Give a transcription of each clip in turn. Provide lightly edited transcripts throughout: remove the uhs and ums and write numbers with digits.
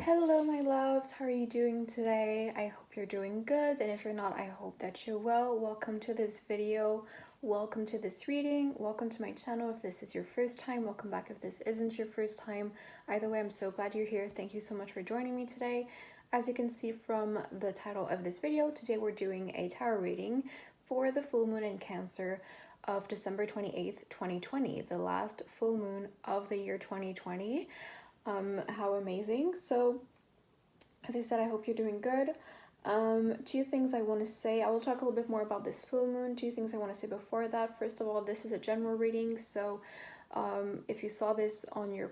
Hello, my loves. How are you doing today? I hope you're doing good, and if you're not, I hope that you're well. Welcome to this video. Welcome to this reading. Welcome to my channel. If this is your first time, welcome back if this isn't your first time. Either way, I'm so glad you're here. Thank you so much for joining me today. As you can see from the title of this video, today we're doing a tarot reading for the full moon in Cancer of December 28th, 2020, the last full moon of the year 2020. How amazing. So as I said, I hope you're doing good. Two things I want to say. I will talk a little bit more about this full moon. Two things I want to say before that. First of all, this is a general reading, so if you saw this on your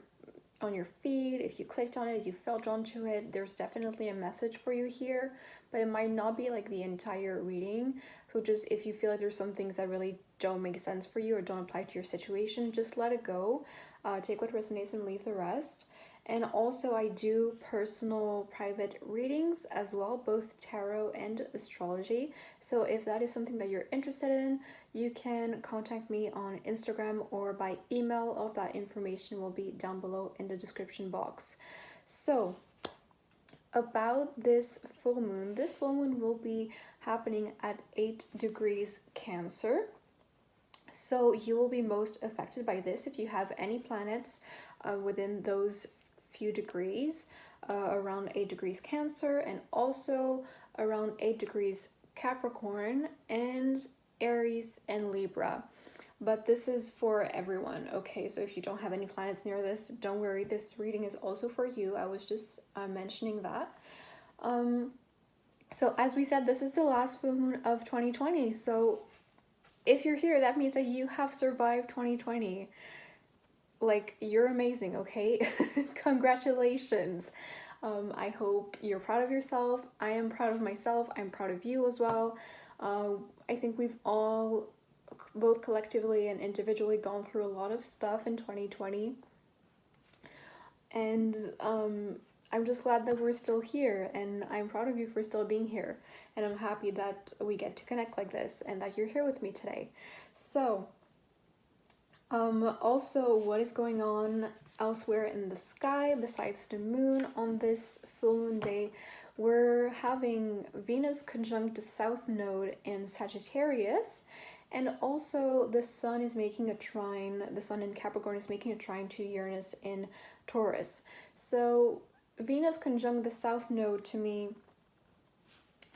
feed, if you clicked on it, you felt drawn to it, there's definitely a message for you here, but it might not be like the entire reading. So just if you feel like there's some things that really don't make sense for you or don't apply to your situation, just let it go. Take what resonates and leave the rest. And also I do personal private readings as well, both tarot and astrology. So if that is something that you're interested in, you can contact me on Instagram or by email. All of that information will be down below in the description box. So about this full moon will be happening at 8 degrees Cancer. So you will be most affected by this if you have any planets within those few degrees, around 8 degrees Cancer, and also around 8 degrees Capricorn and Aries and Libra. But this is for everyone, okay? So if you don't have any planets near this, don't worry, this reading is also for you. I was just mentioning that. So as we said, this is the last full moon of 2020. So if you're here, that means that you have survived 2020. Like, you're amazing, okay? Congratulations. I hope you're proud of yourself. I am proud of myself. I'm proud of you as well. I think we've all, both collectively and individually, gone through a lot of stuff in 2020. And I'm just glad that we're still here, and I'm proud of you for still being here. And I'm happy that we get to connect like this and that you're here with me today. So, also, what is going on elsewhere in the sky besides the moon on this full moon day? We're having Venus conjunct the south node in Sagittarius, and also the sun is making a trine, the sun in Capricorn is making a trine to Uranus in Taurus. So Venus conjunct the south node, to me,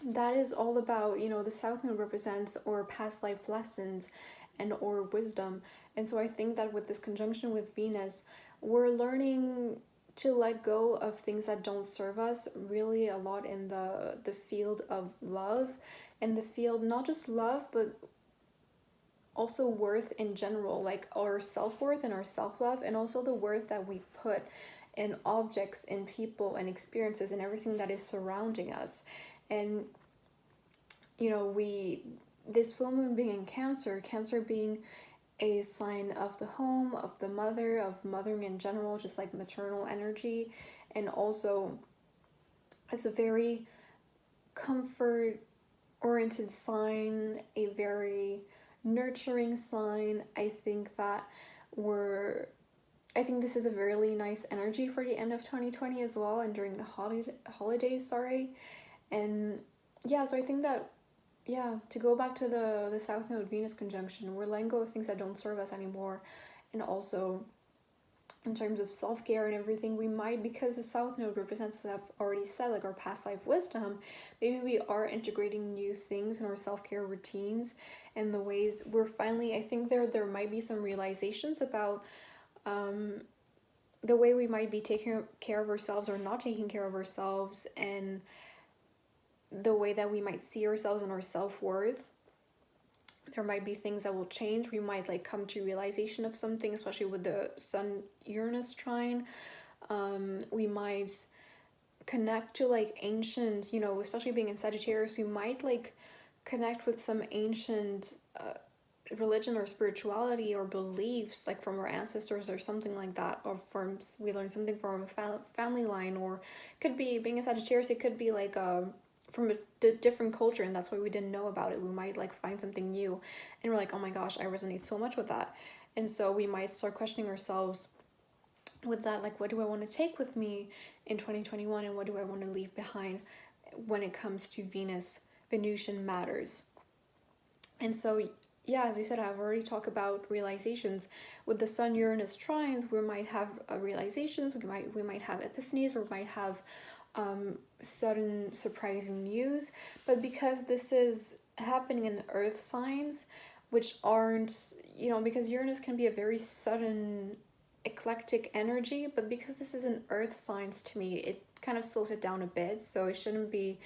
that is all about, the south node represents our past life lessons and or wisdom. And so I think that with this conjunction with Venus, we're learning to let go of things that don't serve us really a lot in the field of love, and the field, not just love, but also worth in general, like our self-worth and our self-love, and also the worth that we put in objects, in people, and experiences, and everything that is surrounding us. And this full moon being in Cancer being a sign of the home, of the mother, of mothering in general, just like maternal energy, and also it's a very comfort oriented sign, a very nurturing sign. I think this is a really nice energy for the end of 2020 as well, and during the holidays, and yeah, so I think that, to go back to the south node Venus conjunction, we're letting go of things that don't serve us anymore. And also in terms of self-care and everything, we might, because the south node represents, as I've already said, like our past life wisdom, maybe we are integrating new things in our self-care routines and the ways we're finally, I think there might be some realizations about the way we might be taking care of ourselves or not taking care of ourselves, and the way that we might see ourselves and our self-worth. There might be things that will change. We might come to realization of something, especially with the Sun Uranus trine. We might connect to ancient, especially being in Sagittarius, we might connect with some ancient religion or spirituality or beliefs, from our ancestors or something like that, or we learn something from a family line, or could be, being a Sagittarius, it could be from a different culture, and that's why we didn't know about it. We might find something new and we're like, oh my gosh, I resonate so much with that. And so we might start questioning ourselves with that, like, what do I want to take with me in 2021, and what do I want to leave behind when it comes to Venusian matters. And so, yeah, as I said, I've already talked about realizations. With the Sun Uranus trines, we might have realizations, we might have epiphanies, we might have sudden surprising news. But because this is happening in the earth signs, which aren't, because Uranus can be a very sudden eclectic energy, but because this is an earth signs, to me it kind of slows it down a bit, so it shouldn't be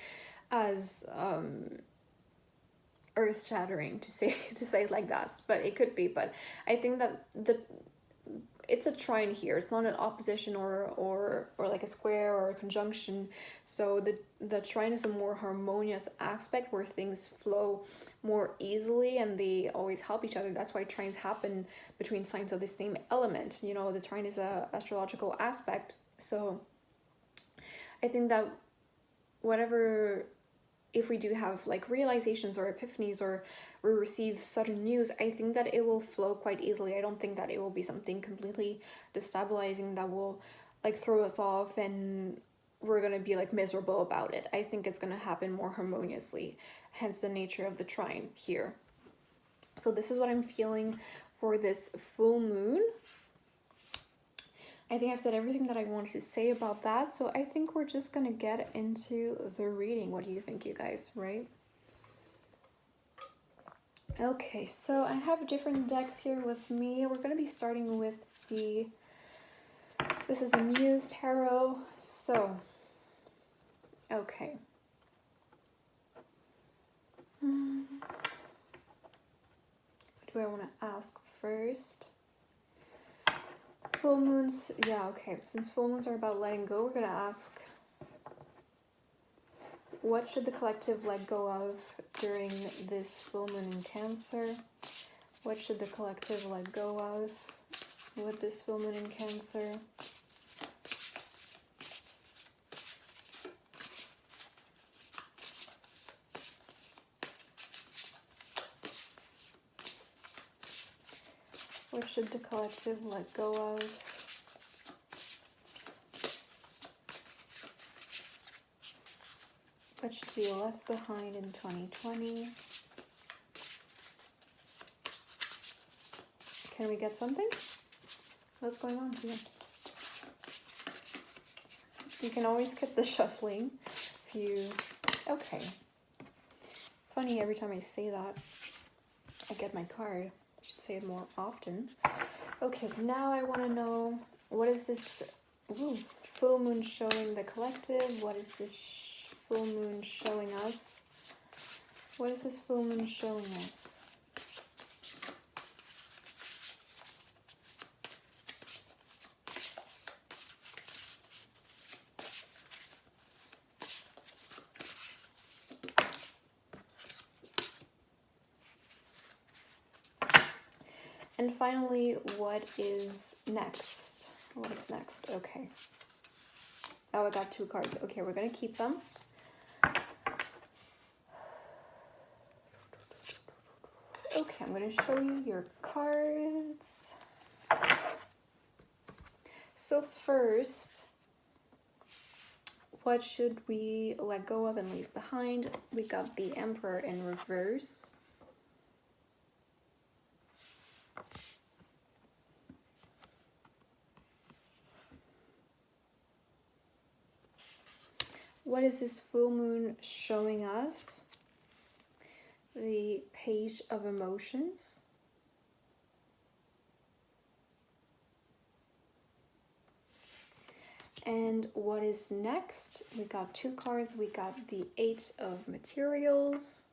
as earth shattering to say it like that, but it could be. But I think that it's a trine here, it's not an opposition or like a square or a conjunction, so the trine is a more harmonious aspect where things flow more easily and they always help each other. That's why trines happen between signs of the same element. The trine is a astrological aspect. So I think that whatever, if we do have like realizations or epiphanies, or we receive sudden news, I think that it will flow quite easily. I don't think that it will be something completely destabilizing that will like throw us off and we're gonna be like miserable about it. I think it's gonna happen more harmoniously, hence the nature of the trine here. So this is what I'm feeling for this full moon. I think I've said everything that I wanted to say about that, so I think we're just gonna get into the reading. What do you think, you guys, right? Okay, so I have different decks here with me. We're gonna be starting with this is a Muse Tarot, so, okay. What do I want to ask first? Full moons, yeah, okay. Since full moons are about letting go, we're gonna ask, what should the collective let go of during this full moon in Cancer? What should the collective let go of with this full moon in Cancer? What should the collective let go of? What should be left behind in 2020? Can we get something? What's going on here? You can always skip the shuffling if you... Okay. Funny, every time I say that, I get my card. I should say it more often. Okay, now I want to know, what is this full moon showing the collective? What is this full moon showing us? What is this full moon showing us? And finally, what is next? What is next? Okay. Oh, I got 2 cards. Okay, we're going to keep them. Okay, I'm going to show you your cards. So first, what should we let go of and leave behind? We got the Emperor in reverse. What is this full moon showing us? The Page of Emotions. And what is next? We got 2 cards. We got the 8 of Materials.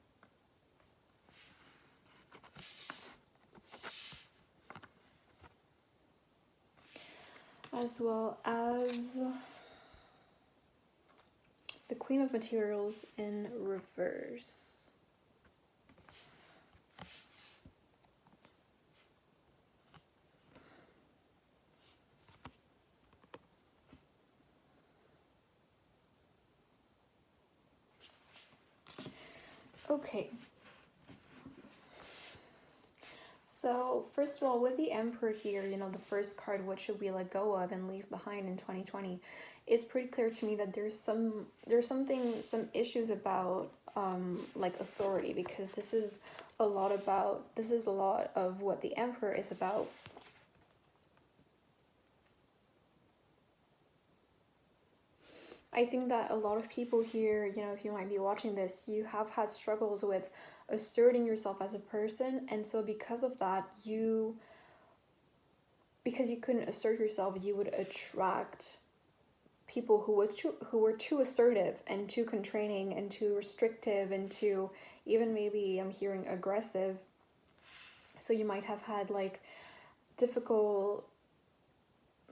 As well as the Queen of Materials in reverse. Okay. So, first of all, with the Emperor here, you know, the first card, what should we let go of and leave behind in 2020? It's pretty clear to me that some issues about like authority, because this is a lot of what the Emperor is about. I think that a lot of people here, you know, if you might be watching this, you have had struggles with asserting yourself as a person, and so because of that, because you couldn't assert yourself, you would attract people who were too assertive and too constraining and too restrictive and too, even maybe I'm hearing aggressive. So you might have had like difficult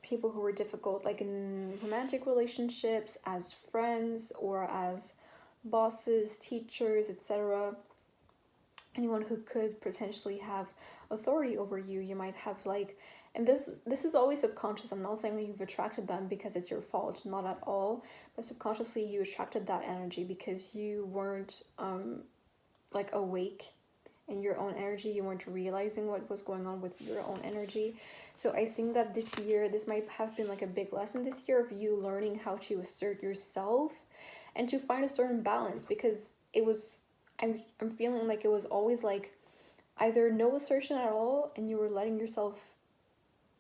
people who were difficult, like in romantic relationships, as friends, or as bosses, teachers, etc. Anyone who could potentially have authority over you. You might have like, and this is always subconscious. I'm not saying that you've attracted them because it's your fault, not at all, but subconsciously you attracted that energy because you weren't like awake in your own energy. You weren't realizing what was going on with your own energy. So I think that this year, this might have been like a big lesson this year of you learning how to assert yourself and to find a certain balance, because it was, I'm feeling like it was always like either no assertion at all and you were letting yourself,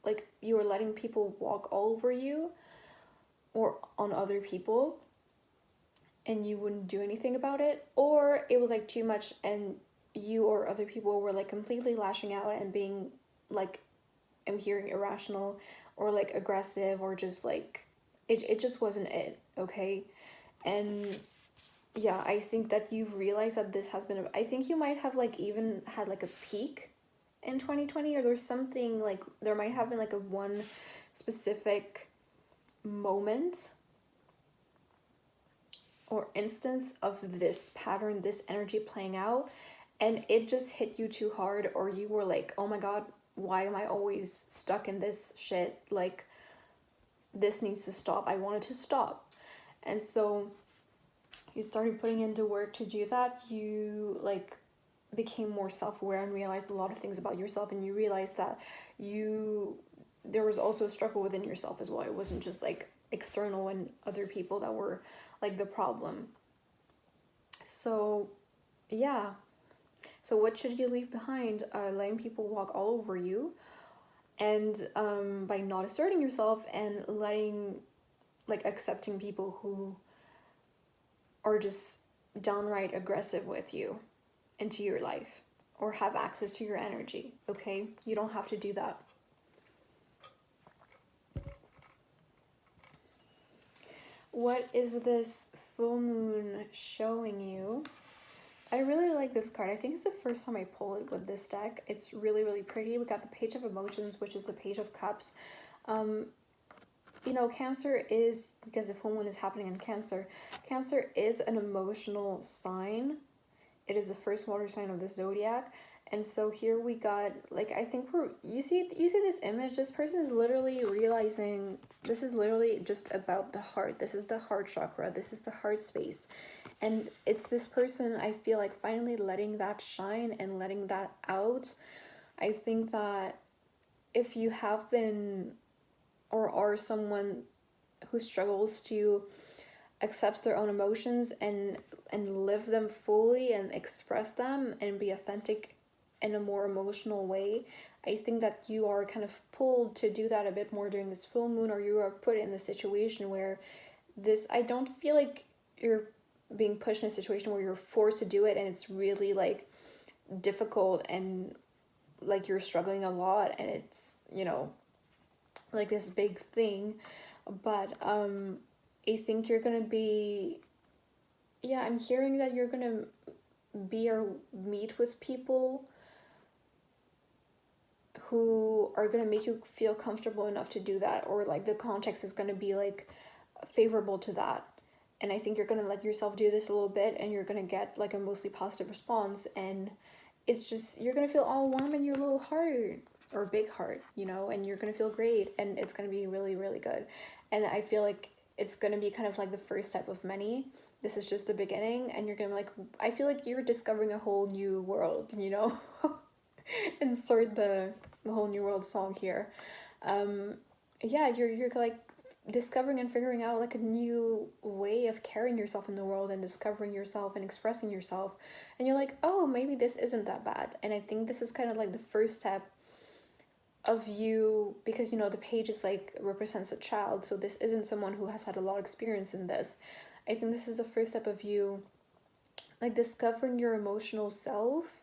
like you were letting people walk all over you or on other people and you wouldn't do anything about it, or it was like too much and you or other people were like completely lashing out and being like, I'm hearing irrational or like aggressive, or just like it just wasn't it, okay? And yeah, I think that you've realized that this has been I think you might have like even had like a peak in 2020, or there's something like there might have been like a one specific moment or instance of this pattern, this energy playing out, and it just hit you too hard, or you were like, oh my god, why am I always stuck in this shit? Like, this needs to stop. I want it to stop. And so you started putting into work to do that. You like became more self-aware and realized a lot of things about yourself, and you realized that there was also a struggle within yourself as well. It wasn't just like external and other people that were like the problem. So yeah, so what should you leave behind? Letting people walk all over you, and by not asserting yourself and letting, like, accepting people who are just downright aggressive with you into your life or have access to your energy, okay? You don't have to do that. What is this full moon showing you? I really like this card. I think it's the first time I pull it with this deck. It's really, really pretty. We got the Page of Emotions, which is the Page of Cups. You know, Cancer is, because the full moon is happening in Cancer, Cancer is an emotional sign. It is the first water sign of the zodiac. And so here we got, like, I think you see this image, this person is literally realizing, this is literally just about the heart. This is the heart chakra. This is the heart space. And it's this person, I feel like, finally letting that shine and letting that out. I think that if you have been or are someone who struggles to accept their own emotions and live them fully and express them and be authentic in a more emotional way, I think that you are kind of pulled to do that a bit more during this full moon, or you are put in the situation where this, I don't feel like you're being pushed in a situation where you're forced to do it and it's really like difficult and like you're struggling a lot and it's, you know, like this big thing. But I think you're gonna be, yeah, I'm hearing that you're gonna be or meet with people who are gonna make you feel comfortable enough to do that, or like the context is gonna be like favorable to that. And I think you're gonna let yourself do this a little bit and you're gonna get like a mostly positive response, and it's just, you're gonna feel all warm in your little heart or big heart, you know, and you're gonna feel great and it's gonna be really, really good. And I feel like it's gonna be kind of like the first step of many. This is just the beginning, and you're gonna like, I feel like you're discovering a whole new world, you know. insert the whole New World song here. Um, yeah, you're like discovering and figuring out like a new way of carrying yourself in the world and discovering yourself and expressing yourself. And you're like, oh, maybe this isn't that bad. And I think this is kind of like the first step of you, because you know the page is like represents a child, so this isn't someone who has had a lot of experience in this. I think this is the first step of you like discovering your emotional self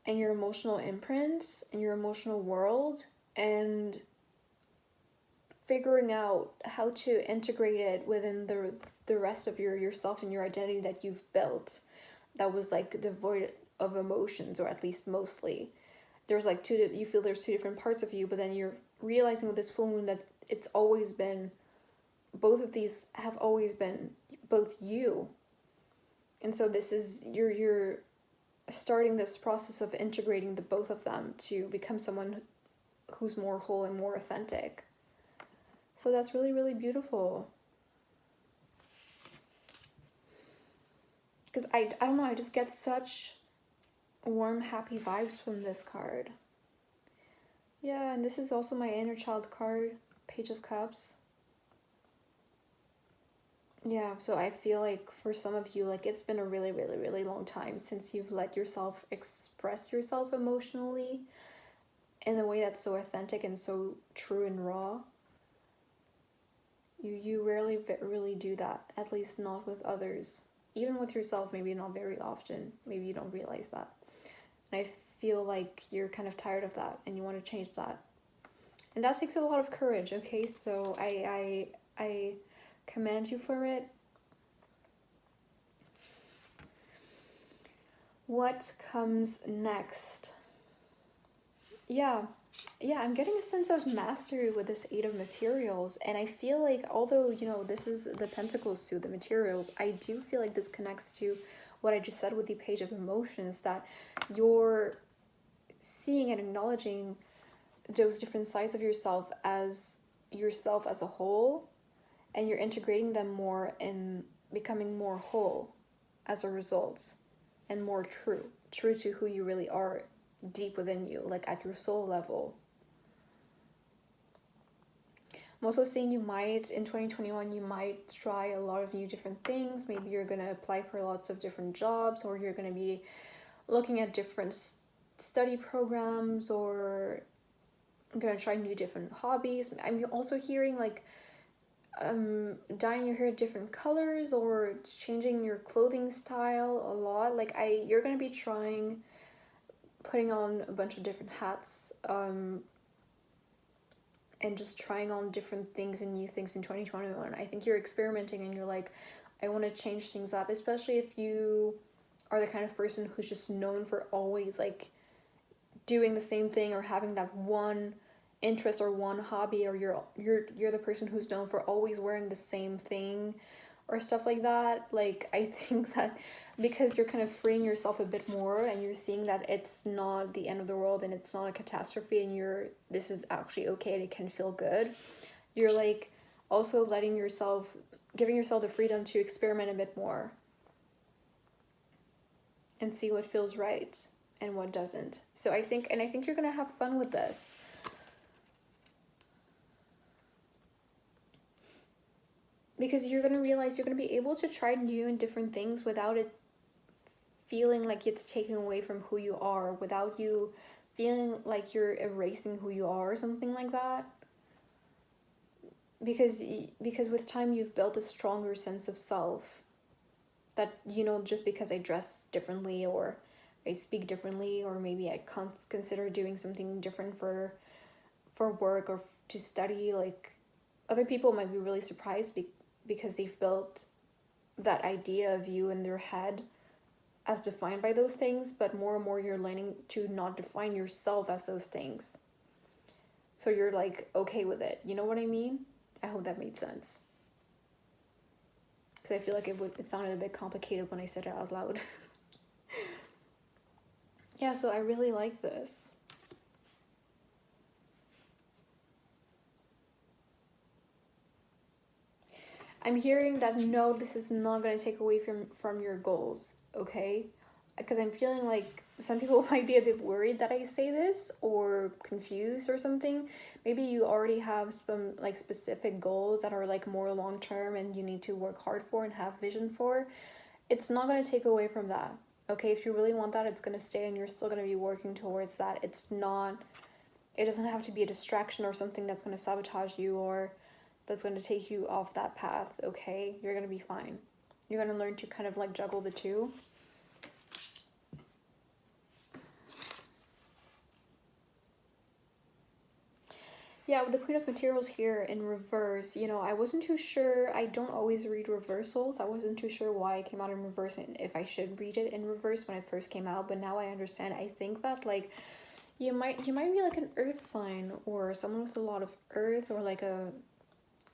and your emotional imprints and your emotional world, and figuring out how to integrate it within the rest of yourself and your identity that you've built that was like devoid of emotions, or at least mostly. There's like you feel there's two different parts of you, but then you're realizing with this full moon that it's always been, both of these have always been both you. And so this is you're starting this process of integrating the both of them to become someone who's more whole and more authentic. So that's really, really beautiful. Because I don't know, I just get such warm, happy vibes from this card. Yeah, and this is also my inner child card, Page of Cups. Yeah, so I feel like for some of you, like it's been a really, really, really long time since you've let yourself express yourself emotionally in a way that's so authentic and so true and raw. You rarely really do that, at least not with others. Even with yourself, maybe not very often. Maybe you don't realize that. And I feel like you're kind of tired of that and you want to change that. And that takes a lot of courage, okay? So I commend you for it. What comes next? Yeah, I'm getting a sense of mastery with this Eight of Materials, and I feel like although, you know, this is the Pentacles too, the materials, I do feel like this connects to what I just said with the Page of Emotions, that you're seeing and acknowledging those different sides of yourself as a whole, and you're integrating them more and becoming more whole as a result, and more true to who you really are deep within you, like at your soul level. I'm also seeing you might, in 2021, you might try a lot of new different things. Maybe you're going to apply for lots of different jobs, or you're going to be looking at different study programs, or going to try new different hobbies. I'm also hearing like dyeing your hair different colors, or changing your clothing style a lot. Like you're going to be trying putting on a bunch of different hats, and just trying on different things and new things in 2021. I think you're experimenting and you're like, I want to change things up, especially if you are the kind of person who's just known for always like doing the same thing, or having that one interest or one hobby, or you're the person who's known for always wearing the same thing or stuff like that. Like I think that because you're kind of freeing yourself a bit more, and you're seeing that it's not the end of the world and it's not a catastrophe, and this is actually okay and it can feel good, you're like also giving yourself the freedom to experiment a bit more and see what feels right and what doesn't. So I think you're gonna have fun with this. Because you're gonna realize you're gonna be able to try new and different things without it feeling like it's taken away from who you are, without you feeling like you're erasing who you are or something like that. Because with time you've built a stronger sense of self, that, you know, just because I dress differently, or I speak differently, or maybe I consider doing something different for work or to study, like other people might be really surprised because they've built that idea of you in their head as defined by those things, but more and more you're learning to not define yourself as those things. So you're like okay with it. You know what I mean? I hope that made sense. Because I feel like it sounded a bit complicated when I said it out loud. Yeah, so I really like this. I'm hearing that no, this is not going to take away from your goals, okay? Because I'm feeling like some people might be a bit worried that I say this or confused or something. Maybe you already have some like specific goals that are like more long term and you need to work hard for and have vision for. It's not going to take away from that. Okay, if you really want that, it's going to stay and you're still going to be working towards that. It's not, it doesn't have to be a distraction or something that's going to sabotage you or that's going to take you off that path. Okay, you're going to be fine. You're going to learn to kind of like juggle the two. Yeah, with the Queen of Materials here in reverse, you know, I wasn't too sure. I don't always read reversals. I wasn't too sure why it came out in reverse and if I should read it in reverse when it first came out, but now I understand. I think that like you might be like an earth sign or someone with a lot of earth or like a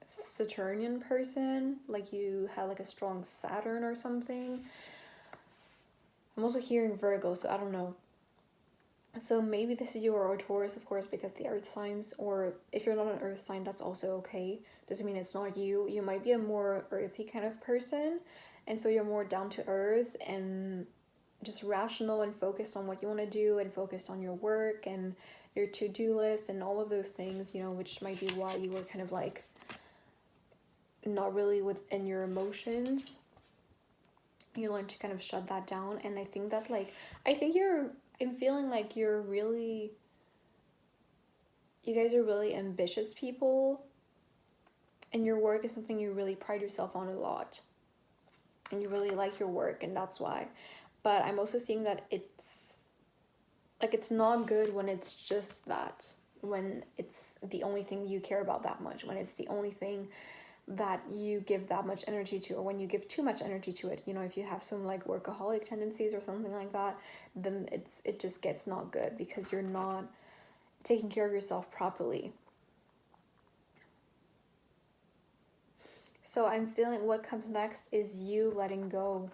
Saturnian person, like you had like a strong Saturn or something. I'm also hearing Virgo, so I don't know. So maybe this is you or Taurus, of course, because the earth signs, or if you're not an earth sign, that's also okay. Doesn't mean it's not you. You might be a more earthy kind of person, and so you're more down to earth and just rational and focused on what you want to do and focused on your work and your to-do list and all of those things, you know, which might be why you were kind of like not really within your emotions. You learn to kind of shut that down. And I think that like, I'm feeling like you guys are really ambitious people and your work is something you really pride yourself on a lot and you really like your work, and that's why. But I'm also seeing that it's not good when it's just that, when it's the only thing you care about that much, when it's the only thing that you give that much energy to, or when you give too much energy to it. You know, if you have some like workaholic tendencies or something like that, then it just gets not good because you're not taking care of yourself properly. So I'm feeling what comes next is you letting go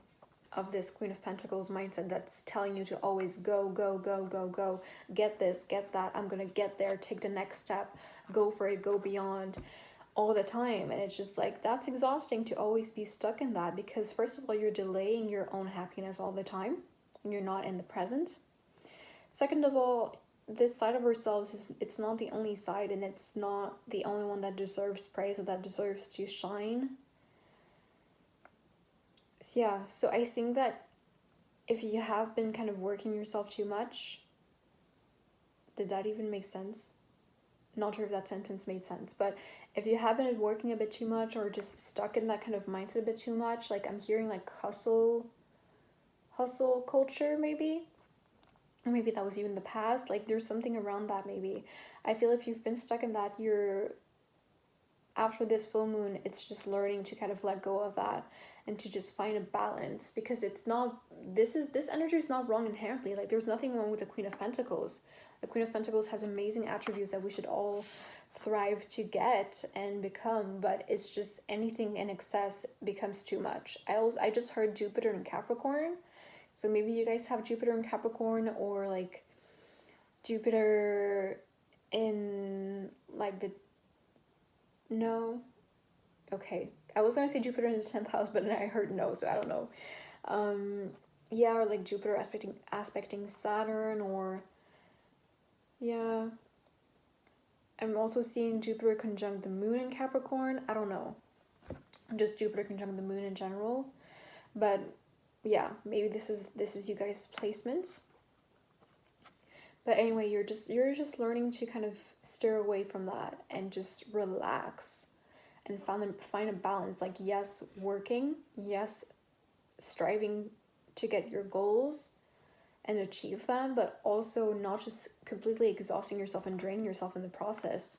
of this Queen of Pentacles mindset that's telling you to always go, go, go, go, go, get this, get that, I'm gonna get there, take the next step, go for it, go beyond all the time. And it's just like, that's exhausting to always be stuck in that, because first of all, you're delaying your own happiness all the time and you're not in the present. Second of all, this side of ourselves it's not the only side, and it's not the only one that deserves praise or that deserves to shine. So yeah, so I think that if you have been kind of working yourself too much, did that even make sense? Not sure if that sentence made sense, but if you have been working a bit too much or just stuck in that kind of mindset a bit too much, like I'm hearing like hustle culture maybe, or maybe that was you in the past, like there's something around that maybe. I feel if you've been stuck in that, you're, after this full moon, it's just learning to kind of let go of that and to just find a balance, because it's not, this energy is not wrong inherently. Like there's nothing wrong with the Queen of Pentacles. The Queen of Pentacles has amazing attributes that we should all thrive to get and become, but it's just anything in excess becomes too much. I just heard Jupiter in Capricorn, so maybe you guys have Jupiter in Capricorn, or like Jupiter in like the, no, okay, I was gonna say Jupiter in the 10th house, but then I heard no, so I don't know. Yeah, or like Jupiter aspecting Saturn, or yeah, I'm also seeing Jupiter conjunct the moon in Capricorn. I don't know, just Jupiter conjunct the moon in general. But yeah, maybe this is you guys' placements. But anyway, you're just learning to kind of steer away from that and just relax and find a balance. Like, yes, working, yes, striving to get your goals and achieve them, but also not just completely exhausting yourself and draining yourself in the process.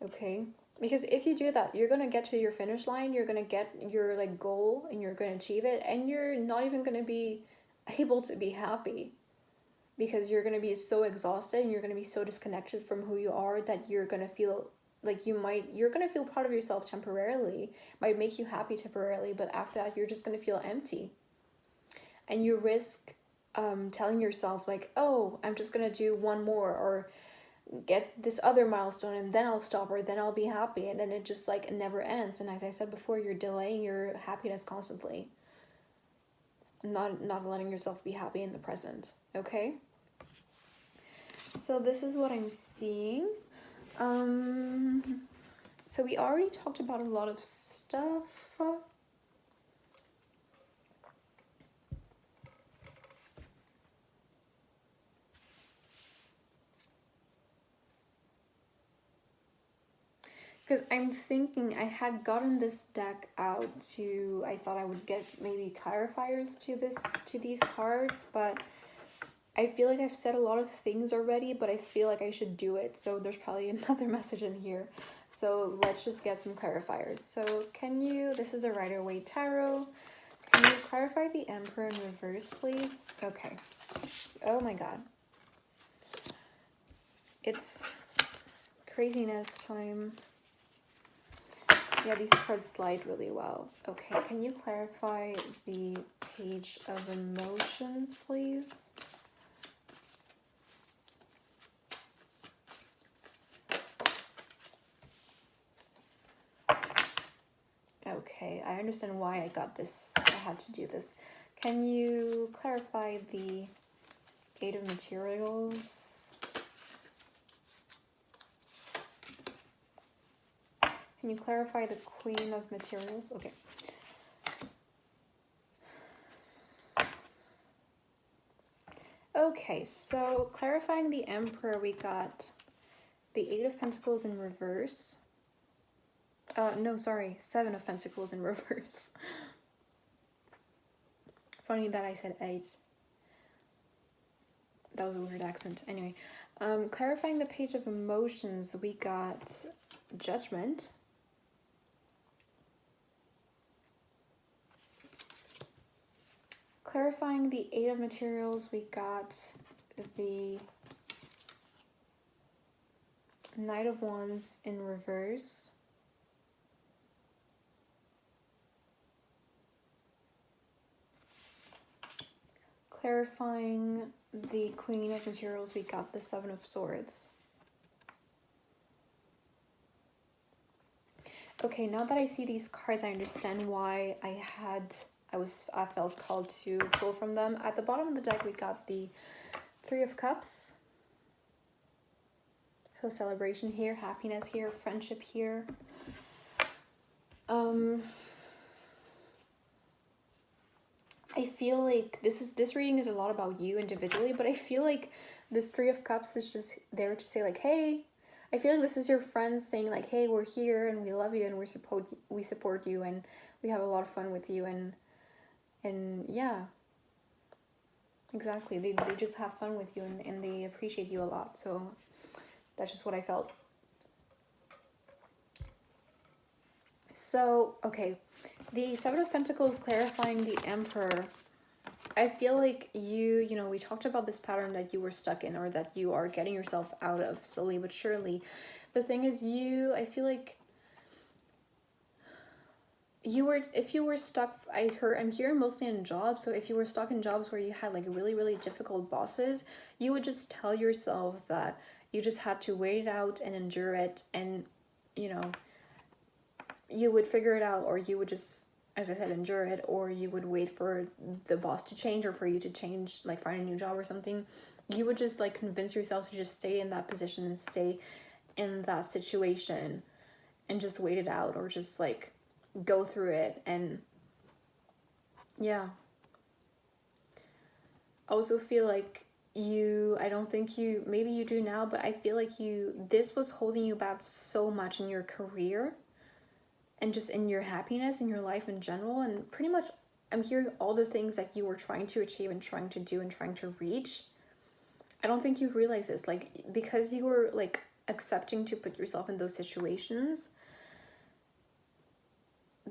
Okay? Because if you do that, you're gonna get to your finish line, you're gonna get your like goal and you're gonna achieve it, and you're not even gonna be able to be happy, because you're gonna be so exhausted and you're gonna be so disconnected from who you are that you're gonna feel like you're gonna feel proud of yourself temporarily, might make you happy temporarily, but after that you're just gonna feel empty. And you risk telling yourself like, oh, I'm just gonna do one more or get this other milestone and then I'll stop, or then I'll be happy, and then it just like it never ends. And as I said before, you're delaying your happiness constantly. not letting yourself be happy in the present. Okay, so this is what I'm seeing. So we already talked about a lot of stuff. Because I'm thinking I had gotten this deck out to, I thought I would get maybe clarifiers to these cards, but I feel like I've said a lot of things already, but I feel like I should do it. So there's probably another message in here. So let's just get some clarifiers. So can you, this is the Rider-Waite Tarot. Can you clarify the Emperor in reverse, please? Okay. Oh my God. It's craziness time. Yeah, these cards slide really well. Okay, can you clarify the Page of Emotions, please? Okay, I understand why I got this. I had to do this. Can you clarify the Eight of Materials? Can you clarify the Queen of Materials? Okay. Okay, so clarifying the Emperor, we got the Eight of Pentacles in reverse. No, sorry, Seven of Pentacles in reverse. Funny that I said 8. That was a weird accent. Anyway, clarifying the Page of Emotions, we got Judgment. Clarifying the Eight of Materials, we got the Knight of Wands in reverse. Clarifying the Queen of Materials, we got the Seven of Swords. Okay, now that I see these cards, I understand why I felt called to pull from them. At the bottom of the deck, we got the Three of Cups. So celebration here, happiness here, friendship here. I feel like this reading is a lot about you individually, but I feel like this Three of Cups is just there to say like, hey, I feel like this is your friends saying like, hey, we're here and we love you and we support you and we have a lot of fun with you and yeah, exactly. They just have fun with you and they appreciate you a lot. So that's just what I felt. So, okay, the Seven of Pentacles clarifying the Emperor. I feel like you know, we talked about this pattern that you were stuck in or that you are getting yourself out of slowly but surely. The thing is I feel like if you were stuck, I'm hearing mostly in jobs, so if you were stuck in jobs where you had like really, really difficult bosses, you would just tell yourself that you just had to wait it out and endure it and, you know, you would figure it out, or you would just, as I said, endure it, or you would wait for the boss to change or for you to change, like find a new job or something. You would just like convince yourself to just stay in that position and stay in that situation and just wait it out or just like go through it. And yeah, I also feel like I don't think maybe you do now, but I feel like this was holding you back so much in your career and just in your happiness in your life in general. And pretty much I'm hearing all the things that you were trying to achieve and trying to do and trying to reach. I don't think you've realized this, like, because you were like accepting to put yourself in those situations,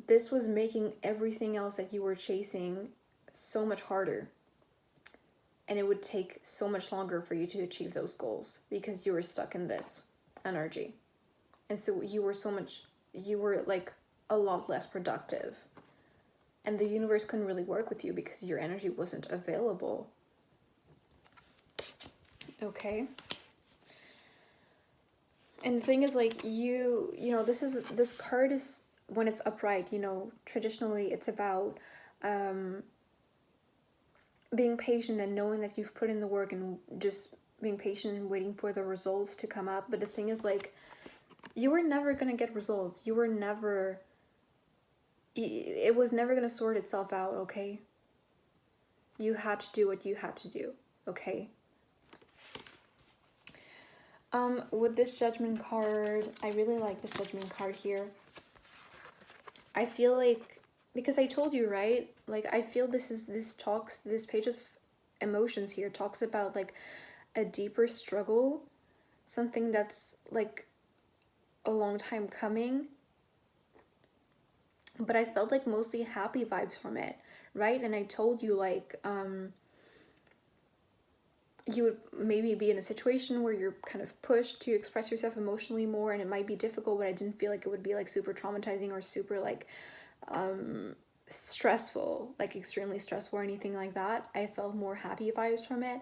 this was making everything else that you were chasing so much harder. And it would take so much longer for you to achieve those goals because you were stuck in this energy. And so you were like a lot less productive. And the universe couldn't really work with you because your energy wasn't available. Okay. And the thing is, like, you know, this card is, when it's upright, you know, traditionally it's about being patient and knowing that you've put in the work and just being patient and waiting for the results to come up. But the thing is, like, you were never gonna get results. You were never, it was never gonna sort itself out, okay? You had to do what you had to do, okay? With this Judgment card, I really like this Judgment card here. I feel like, because I told you, right? Like, I feel this page of emotions here talks about, like, a deeper struggle, something that's, like, a long time coming. But I felt, like, mostly happy vibes from it, right? And I told you, like, you would maybe be in a situation where you're kind of pushed to express yourself emotionally more, and it might be difficult, but I didn't feel like it would be, like, super traumatizing or super, like, stressful, like extremely stressful or anything like that. I felt more happy vibes from it.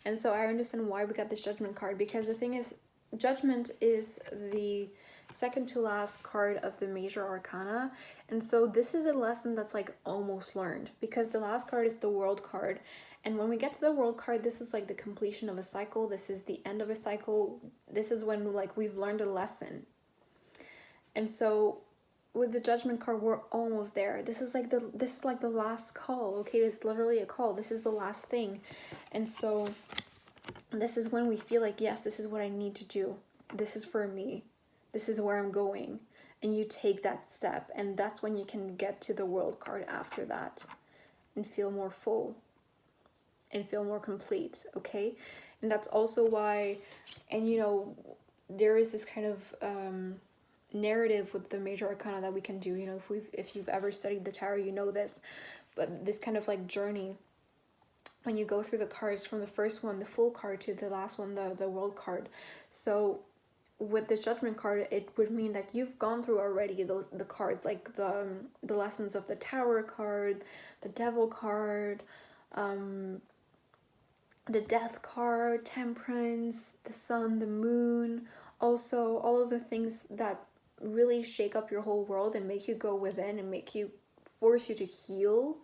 And so I understand why we got this Judgment card, because the thing is, Judgment is the second to last card of the major arcana, and so this is a lesson that's, like, almost learned, because the last card is the World card. And when we get to the World card, this is, like, the completion of a cycle. This is the end of a cycle. This is when, like, we've learned a lesson. And so with the Judgment card, we're almost there. This is like the last call, okay? It's literally a call. This is the last thing. And so this is when we feel like, yes, this is what I need to do. This is for me. This is where I'm going. And you take that step, and that's when you can get to the World card after that and feel more full and feel more complete, okay? And that's also why, and you know, there is this kind of narrative with the major arcana that we can do. You know, if you've ever studied the tarot, you know this, but this kind of, like, journey when you go through the cards from the first one, the Fool card, to the last one, the World card. So with this Judgment card, it would mean that you've gone through already the cards, like the lessons of the Tower card, the Devil card, the Death card, Temperance, the Sun, the Moon, also all of the things that really shake up your whole world and make you go within and force you to heal.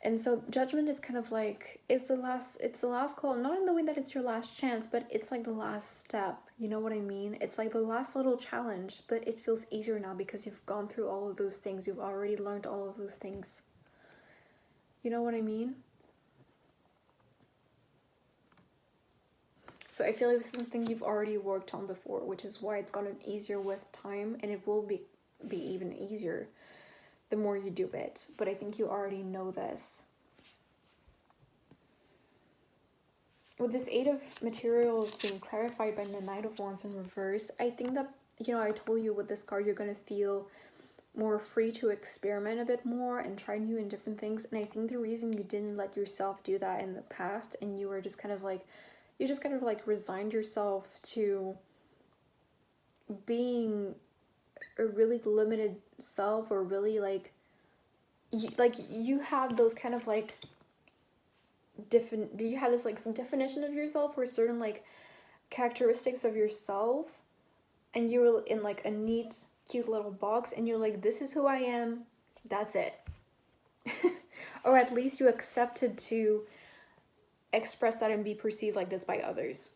And so Judgment is kind of like, it's the last call, not in the way that it's your last chance, but it's like the last step. You know what I mean? It's like the last little challenge, but it feels easier now because you've gone through all of those things. You've already learned all of those things. You know what I mean? So I feel like this is something you've already worked on before, which is why it's gotten easier with time, and it will be even easier the more you do it. But I think you already know this. With this Eight of Materials being clarified by the Knight of Wands in reverse, I think that, you know, I told you with this card, you're going to feel more free to experiment a bit more and try new and different things. And I think the reason you didn't let yourself do that in the past, and you were just kind of like, you just kind of like resigned yourself to being a really limited self, or really like you have those kind of like do you have this like some definition of yourself, or certain like characteristics of yourself, and you were in like a neat cute little box, and you're like, this is who I am, that's it. Or at least you accepted to express that and be perceived like this by others.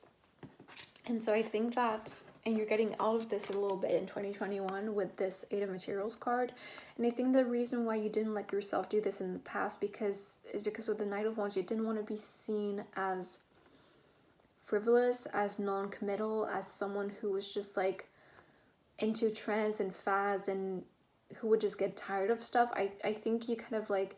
And so I think that, and you're getting out of this a little bit in 2021 with this Eight of Materials card. And I think the reason why you didn't let yourself do this in the past is because with the Knight of Wands, you didn't want to be seen as frivolous, as non-committal, as someone who was just like into trends and fads and who would just get tired of stuff. I think you kind of like,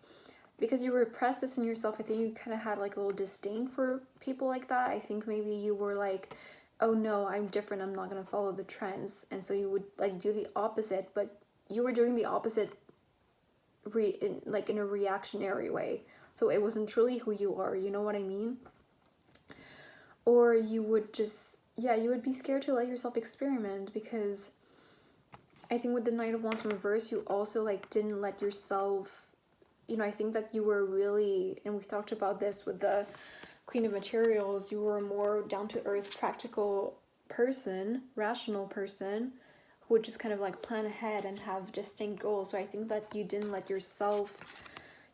because you repressed this in yourself, I think you kind of had like a little disdain for people like that. I think maybe you were like, oh no, I'm different, I'm not going to follow the trends. And so you would like do the opposite, but you were doing the opposite in a reactionary way. So it wasn't truly who you are, you know what I mean? Or you would just, yeah, you would be scared to let yourself experiment, because I think with the Knight of Wands in reverse, you also like didn't let yourself, you know, I think that you were really, and we've talked about this with the Queen of Materials, you were a more down-to-earth, practical person, rational person, who would just kind of like plan ahead and have distinct goals. So I think that you didn't let yourself,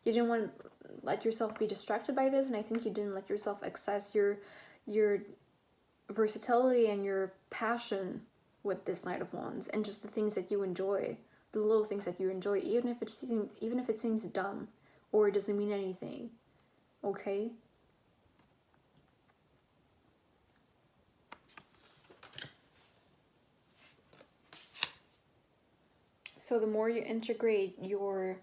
you didn't want to let yourself be distracted by this, and I think you didn't let yourself access your versatility and your passion with this Knight of Wands, and just the things that you enjoy, the little things that you enjoy, even if it seems dumb or it doesn't mean anything. Okay? So the more you integrate your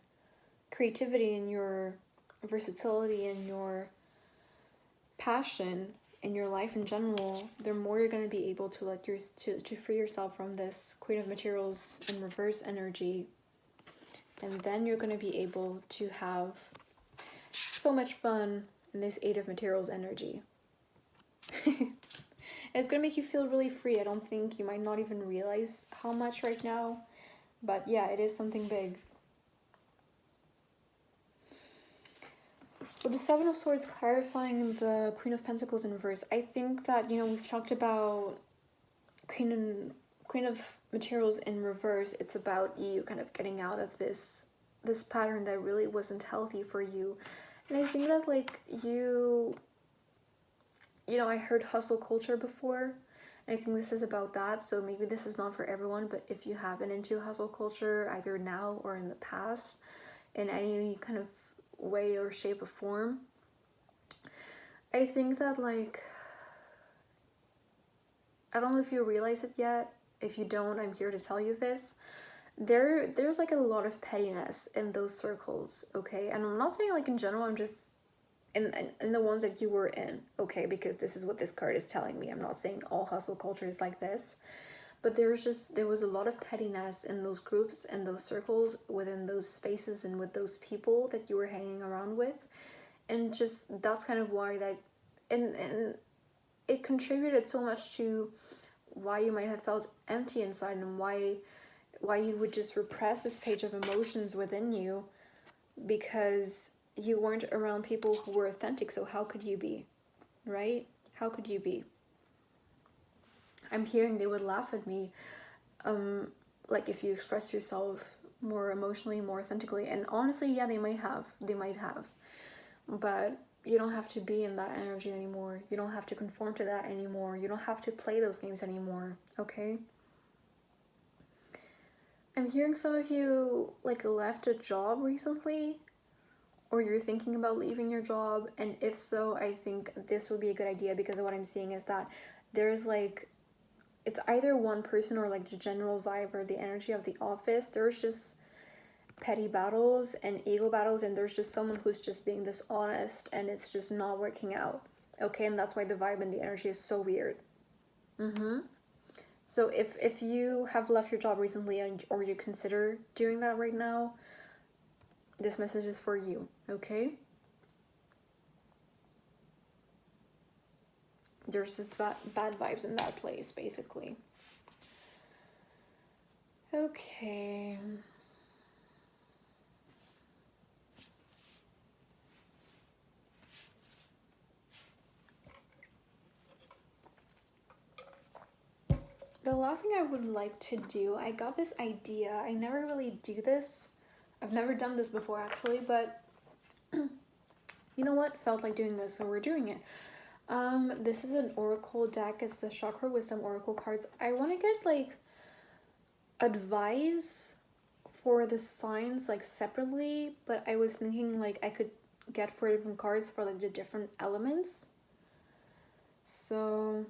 creativity and your versatility and your passion in your life in general, the more you're going to be able to to free yourself from this Queen of Materials in reverse energy, and then you're going to be able to have so much fun in this Eight of Materials energy. It's going to make you feel really free. I don't think you might not even realize how much right now, but yeah, it is something big. With the Seven of Swords clarifying the Queen of Pentacles in reverse, I think that, you know, we've talked about Queen of Materials in reverse. It's about you kind of getting out of this pattern that really wasn't healthy for you. And I think that, like, you know, I heard hustle culture before, and I think this is about that. So maybe this is not for everyone, but if you have been into hustle culture either now or in the past in any kind of way or shape or form, I think that, like, I don't know if you realize it yet. If you don't, I'm here to tell you this. There's like a lot of pettiness in those circles, okay? And I'm not saying like in general, I'm just in the ones that you were in, okay? Because this is what this card is telling me. I'm not saying all hustle culture is like this, but there was a lot of pettiness in those groups and those circles, within those spaces and with those people that you were hanging around with. And just that's kind of why that, and it contributed so much to why you might have felt empty inside, and why you would just repress this page of emotions within you, because you weren't around people who were authentic. So how could you be, right? How could you be? I'm hearing they would laugh at me, like if you express yourself more emotionally, more authentically. And honestly, yeah, they might have, but you don't have to be in that energy anymore. You don't have to conform to that anymore. You don't have to play those games anymore, okay? I'm hearing some of you, like, left a job recently, or you're thinking about leaving your job, and if so, I think this would be a good idea, because what I'm seeing is that there's, like, it's either one person or, like, the general vibe or the energy of the office. There's just petty battles and ego battles, and there's just someone who's just being dishonest, and it's just not working out, okay? And that's why the vibe and the energy is so weird. So if you have left your job recently, or you consider doing that right now, this message is for you, okay? There's just bad vibes in that place, basically. Okay. The last thing I would like to do, I got this idea. I never really do this. I've never done this before, actually, but you know what? Felt like doing this, so we're doing it. This is an oracle deck. It's the Chakra Wisdom Oracle cards. I want to get, like, advice for the signs, like, separately, but I was thinking, like, I could get 4 different cards for, like, the different elements. So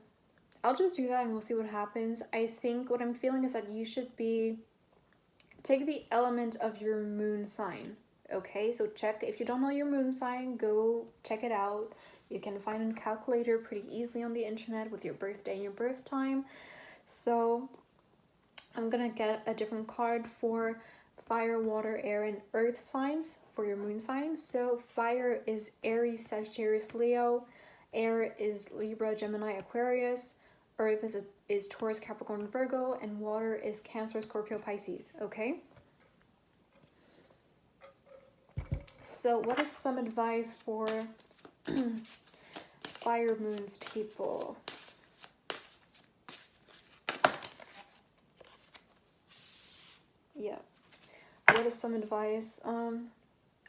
I'll just do that and we'll see what happens. I think what I'm feeling is that you should take the element of your moon sign, okay? So check, if you don't know your moon sign, go check it out. You can find a calculator pretty easily on the internet with your birthday and your birth time. So I'm gonna get a different card for fire, water, air, and earth signs for your moon sign. So fire is Aries, Sagittarius, Leo. Air is Libra, Gemini, Aquarius. Earth is Taurus, Capricorn, Virgo. And water is Cancer, Scorpio, Pisces, okay? So what is some advice for fire moons people? Yeah. What is some advice?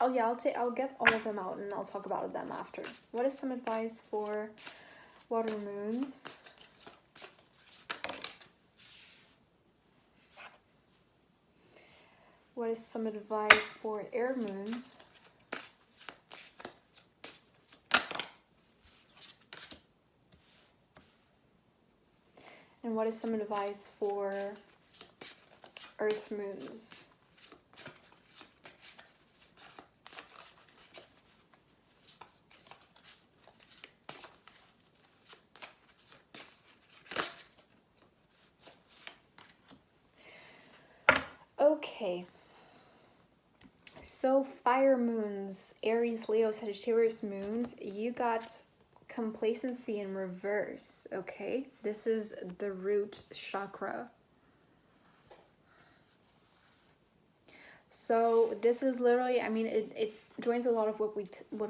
I'll get all of them out and I'll talk about them after. What is some advice for water moons? What is some advice for air moons? And what is some advice for earth moons? Okay. So fire moons, Aries, Leo, Sagittarius moons, you got complacency in reverse, okay? This is the root chakra. So this is literally, I mean, it joins a lot of what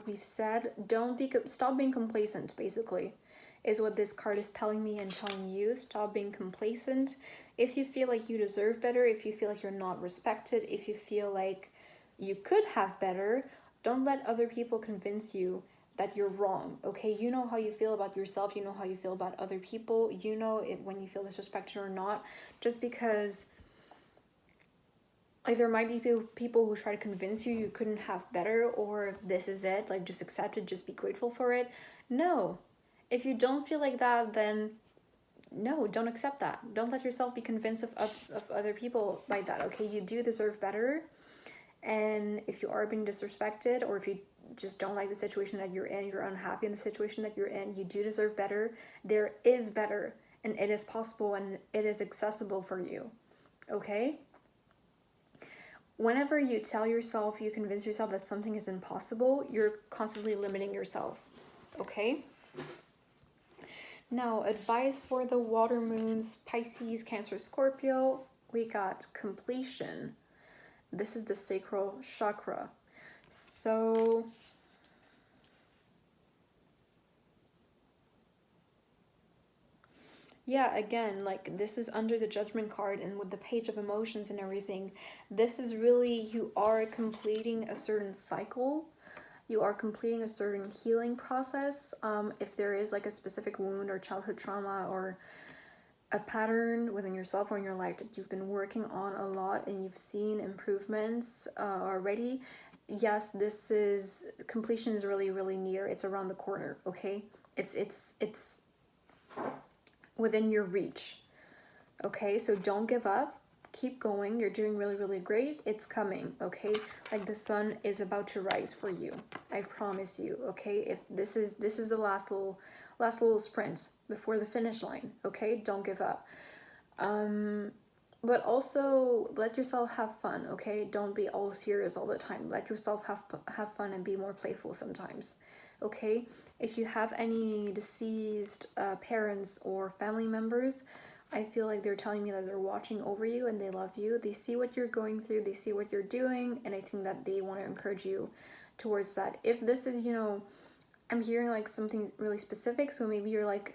we've said. Stop being complacent, basically, is what this card is telling me and telling you. Stop being complacent. If you feel like you deserve better, if you feel like you're not respected, if you feel like you could have better, don't let other people convince you that you're wrong, okay? You know how you feel about yourself, you know how you feel about other people, you know it when you feel disrespected or not. Just because like there might be people who try to convince you you couldn't have better, or this is it, like just accept it, just be grateful for it. No, if you don't feel like that, then no, don't accept that. Don't let yourself be convinced of other people like that, okay? You do deserve better. And if you are being disrespected, or if you just don't like the situation that you're in, you're unhappy in the situation that you're in, you do deserve better. There is better, and it is possible, and it is accessible for you, okay? Whenever you tell yourself, you convince yourself that something is impossible, you're constantly limiting yourself, okay? Now, advice for the water moons, Pisces, Cancer, Scorpio, we got completion. This is the sacral chakra. So yeah, again, like this is under the judgment card and with the page of emotions and everything. This is really, you are completing a certain cycle. You are completing a certain healing process. If there is like a specific wound or childhood trauma or a pattern within yourself or in your life that you've been working on a lot and you've seen improvements already, yes, this is, completion is really, really near. It's around the corner, okay? It's within your reach, okay? So don't give up. Keep going. You're doing really, really great. It's coming, okay? Like the sun is about to rise for you. I promise you, okay? If this is the last little sprint before the finish line, okay? Don't give up. But also let yourself have fun, okay? Don't be all serious all the time. Let yourself have fun and be more playful sometimes, okay? If you have any deceased parents or family members, I feel like they're telling me that they're watching over you and they love you. They see what you're going through, they see what you're doing, and I think that they want to encourage you towards that. If this is, you know, I'm hearing like something really specific, so maybe you're like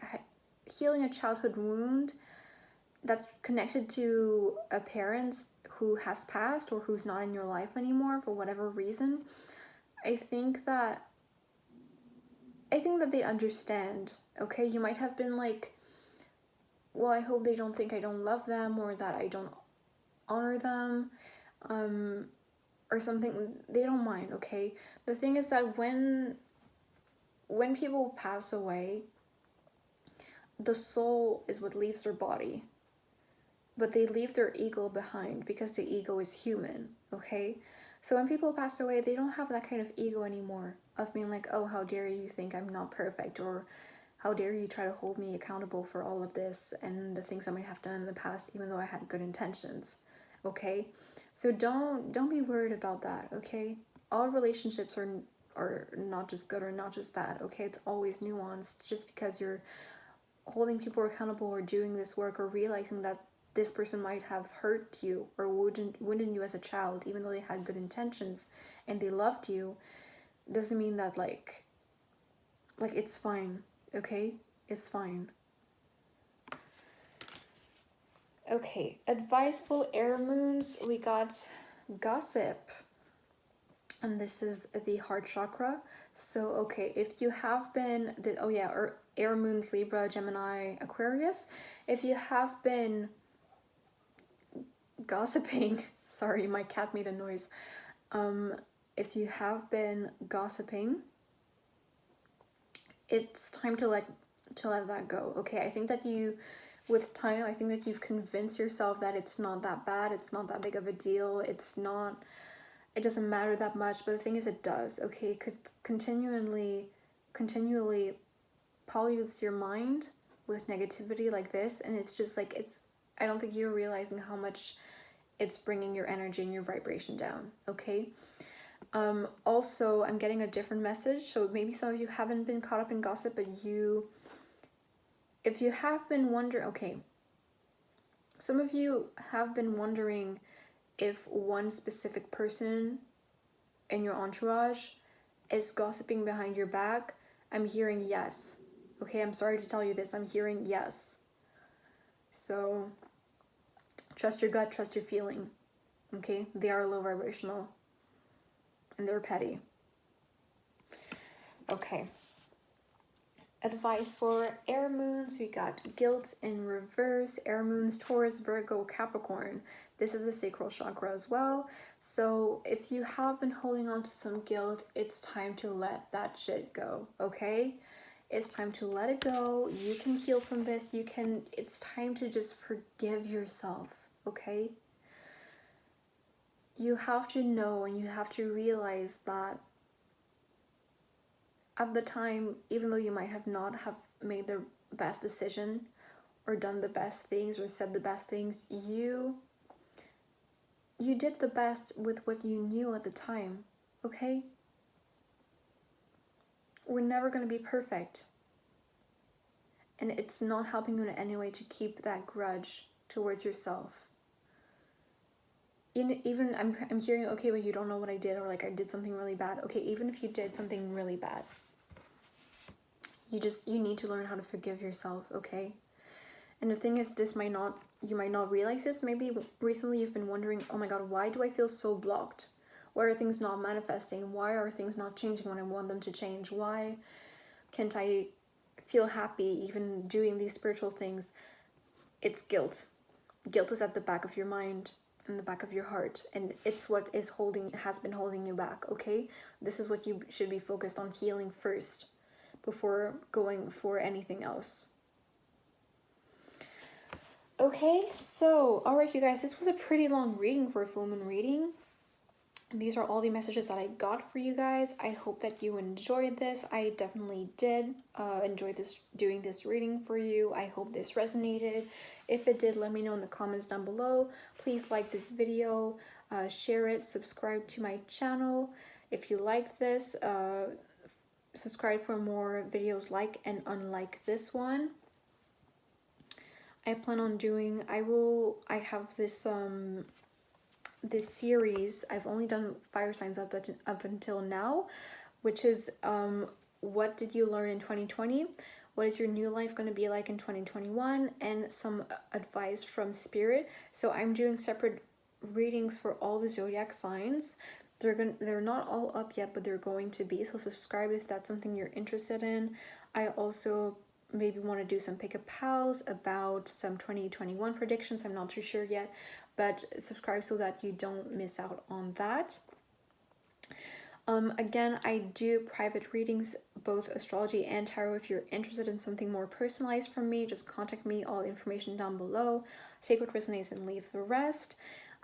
healing a childhood wound that's connected to a parent who has passed or who's not in your life anymore for whatever reason. I think that they understand, okay? You might have been like, well, I hope they don't think I don't love them or that I don't honor them, or something. They don't mind, okay? The thing is that when people pass away, the soul is what leaves their body, but they leave their ego behind because the ego is human, okay? So when people pass away, they don't have that kind of ego anymore of being like, oh, how dare you think I'm not perfect, or how dare you try to hold me accountable for all of this and the things I might have done in the past, even though I had good intentions, okay? So don't be worried about that, okay? All relationships are not just good or not just bad, okay? It's always nuanced. Just because you're holding people accountable or doing this work or realizing that this person might have hurt you or wounded you as a child, even though they had good intentions and they loved you, doesn't mean that like it's fine, okay? It's fine. Okay, adviseful air moons, we got gossip. and this is the heart chakra. So okay, if you have been oh yeah, or air moons Libra, Gemini, Aquarius, if you have been gossiping, sorry, my cat made a noise. If you have been gossiping, it's time to let that go. Okay, I think that with time, I think that you've convinced yourself that it's not that bad, it's not that big of a deal, it doesn't matter that much, but the thing is it does. Okay, it could continually pollutes your mind with negativity like this, and it's just like, I don't think you're realizing how much it's bringing your energy and your vibration down. Okay, also I'm getting a different message, so maybe some of you haven't been caught up in gossip, but if you have been wondering, okay, some of you have been wondering if one specific person in your entourage is gossiping behind your back. I'm hearing yes. Okay, I'm sorry to tell you this, I'm hearing yes. So trust your gut, trust your feeling. Okay, they are low vibrational and they're petty. Okay, advice for air moons. We got guilt in reverse, air moons, Taurus, Virgo, Capricorn. This is the sacral chakra as well. So if you have been holding on to some guilt, it's time to let that shit go. Okay, it's time to let it go. You can heal from this. It's time to just forgive yourself. Okay, you have to know and you have to realize that at the time, even though you might have not have made the best decision or done the best things or said the best things, you did the best with what you knew at the time. Okay, we're never going to be perfect, and it's not helping you in any way to keep that grudge towards yourself. Even I'm hearing, okay, but you don't know what I did, or like I did something really bad. Okay, even if you did something really bad, you need to learn how to forgive yourself. Okay, and the thing is, you might not realize this. Maybe recently you've been wondering, oh my god, why do I feel so blocked? Why are things not manifesting? Why are things not changing when I want them to change? Why can't I feel happy even doing these spiritual things? It's guilt. Guilt is at the back of your mind, in the back of your heart, and it's what has been holding you back. Okay, this is what you should be focused on healing first before going for anything else. Okay, so alright you guys, this was a pretty long reading for a full moon reading. These are all the messages that I got for you guys. I hope that you enjoyed this. I definitely did enjoy doing this reading for you. I hope this resonated. If it did, let me know in the comments down below. Please like this video, share it, subscribe to my channel. If you like this, subscribe for more videos like and unlike this one. I plan on doing, I have this this series. I've only done fire signs up until now, which is what did you learn in 2020? What is your new life going to be like in 2021? And some advice from spirit. So I'm doing separate readings for all the zodiac signs. They're not all up yet, but they're going to be. So subscribe if that's something you're interested in. I also maybe want to do some pick a pals about some 2021 predictions. I'm not too sure yet, but subscribe so that you don't miss out on that. Again, I do private readings, both astrology and tarot. If you're interested in something more personalized from me, just contact me. All information down below. Take what resonates and leave the rest.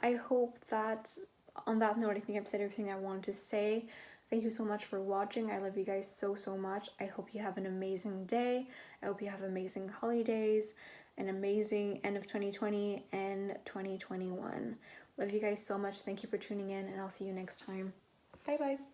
I hope that on that note, I think I've said everything I wanted to say. Thank you so much for watching. I love you guys so much. I hope you have an amazing day. I hope you have amazing holidays, an amazing end of 2020 and 2021. Love you guys so much. Thank you for tuning in, and I'll see you next time. Bye bye.